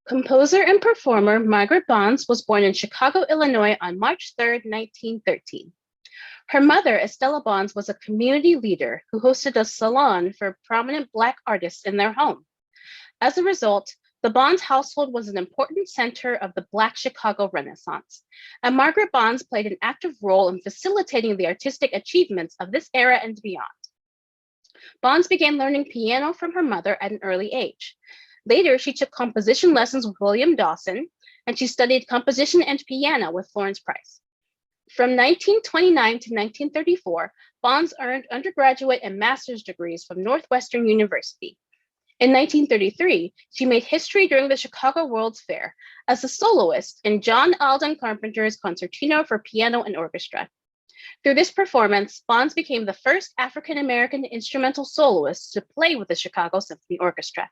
Composer and performer Margaret Bonds was born in Chicago, Illinois on March 3, 1913. Her mother, Estella Bonds, was a community leader who hosted a salon for prominent Black artists in their home. As a result, the Bonds household was an important center of the Black Chicago Renaissance, and Margaret Bonds played an active role in facilitating the artistic achievements of this era and beyond. Bonds began learning piano from her mother at an early age. Later, she took composition lessons with William Dawson, and she studied composition and piano with Florence Price. From 1929 to 1934, Bonds earned undergraduate and master's degrees from Northwestern University. In 1933, she made history during the Chicago World's Fair as a soloist in John Alden Carpenter's Concertino for Piano and Orchestra. Through this performance, Bonds became the first African-American instrumental soloist to play with the Chicago Symphony Orchestra.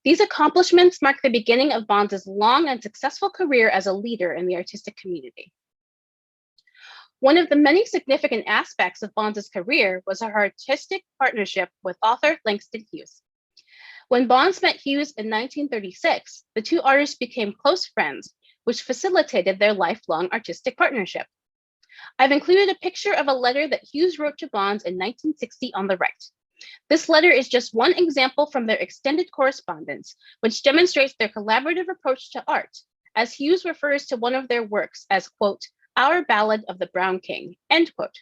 These accomplishments mark the beginning of Bonds' long and successful career as a leader in the artistic community. One of the many significant aspects of Bonds' career was her artistic partnership with author Langston Hughes. When Bonds met Hughes in 1936, the two artists became close friends, which facilitated their lifelong artistic partnership. I've included a picture of a letter that Hughes wrote to Bonds in 1960 on the right. This letter is just one example from their extended correspondence, which demonstrates their collaborative approach to art, as Hughes refers to one of their works as, quote, "Our Ballad of the Brown King," end quote.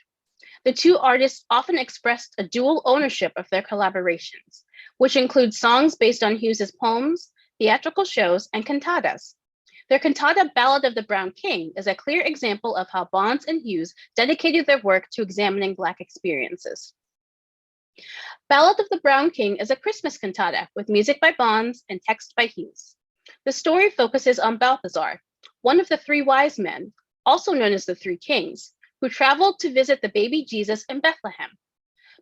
The two artists often expressed a dual ownership of their collaborations, which include songs based on Hughes's poems, theatrical shows, and cantatas. Their cantata Ballad of the Brown King is a clear example of how Bonds and Hughes dedicated their work to examining Black experiences. Ballad of the Brown King is a Christmas cantata with music by Bonds and text by Hughes. The story focuses on Balthazar, one of the three wise men, also known as the Three Kings, who traveled to visit the baby Jesus in Bethlehem.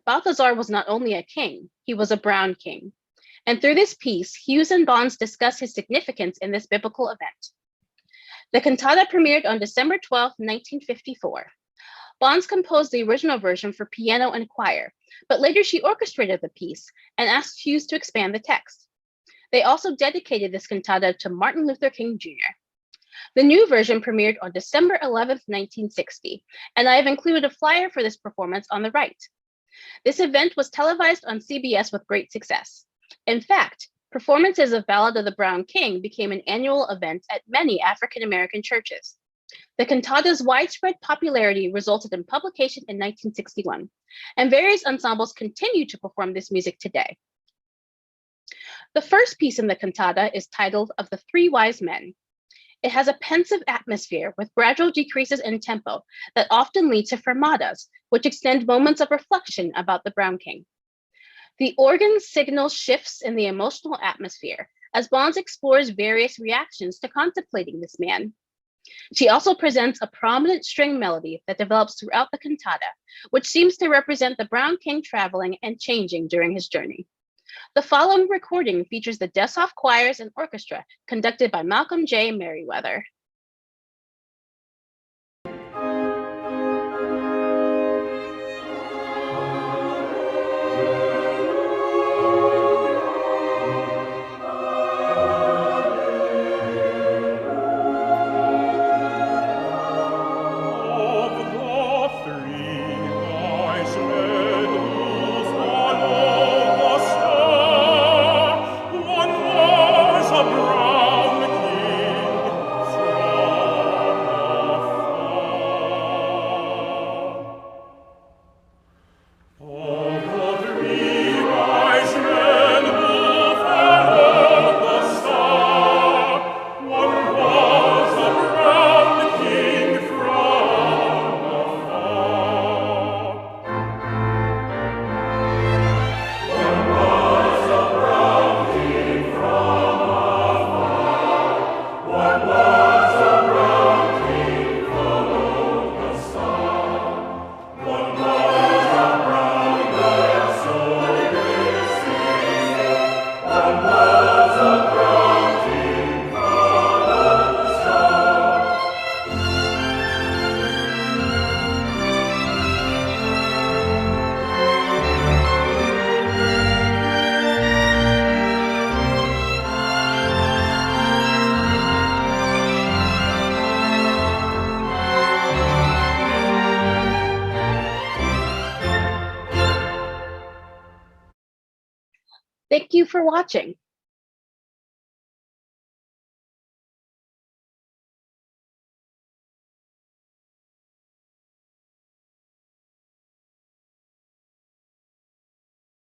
Balthazar was not only a king, he was a brown king. And through this piece, Hughes and Bonds discuss his significance in this biblical event. The cantata premiered on December 12, 1954. Bonds composed the original version for piano and choir, but later she orchestrated the piece and asked Hughes to expand the text. They also dedicated this cantata to Martin Luther King Jr. The new version premiered on December 11th, 1960, and I have included a flyer for this performance on the right. This event was televised on CBS with great success. In fact, performances of Ballad of the Brown King became an annual event at many African-American churches. The cantata's widespread popularity resulted in publication in 1961, and various ensembles continue to perform this music today. The first piece in the cantata is titled Of the Three Wise Men. It has a pensive atmosphere with gradual decreases in tempo that often lead to fermatas, which extend moments of reflection about the Brown King. The organ signals shifts in the emotional atmosphere as Bonds explores various reactions to contemplating this man. She also presents a prominent string melody that develops throughout the cantata, which seems to represent the Brown King traveling and changing during his journey. The following recording features the Deshoff Choirs and Orchestra, conducted by Malcolm J. Merriweather. Brown King Thank you for watching.